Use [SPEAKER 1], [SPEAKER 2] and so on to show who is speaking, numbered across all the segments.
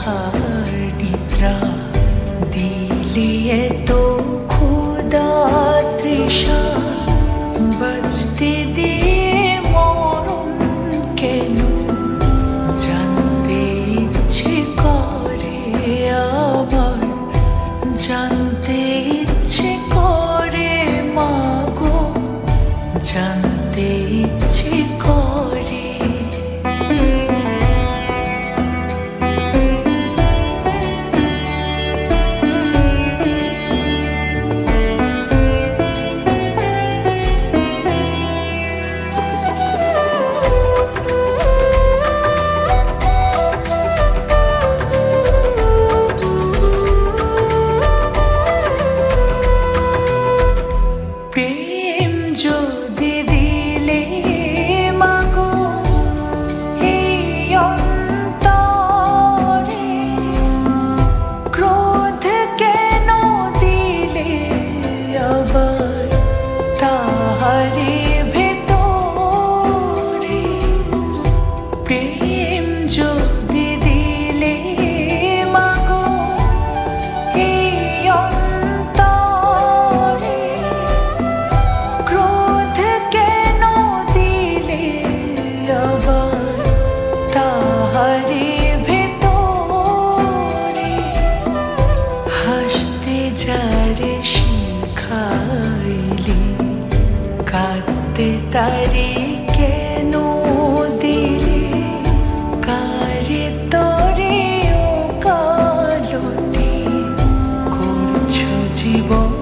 [SPEAKER 1] তাহার নিদ্রা দিলিয়ে তো ক্ষুধা তৃষা বাঁচতে দিয়ে মরণ কেন জানতে ইচ্ছে করে আবার জানতে ইচ্ছে করে মাগো জানতে ইচ্ছে করে প্রেম যদি দিলে মাগো এই অন্তরে ক্রোধ কেন দিলে আবার তাহারে ভেতরে প্রেম যদি দিলে মাগো এই অন্তরে ক্রোধ কেন দিলে আবার তাহারে ভেতরে হাসতে যারে শিখাইলি কাঁদতে তারে কেন দিলে কারে তরে ও কালতি করছো জীবন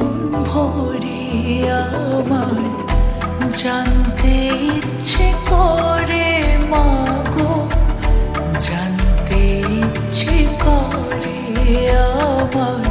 [SPEAKER 1] ভরে আমার জানতে ইচ্ছে করে মাগো জানতে ইচ্ছে করে আমার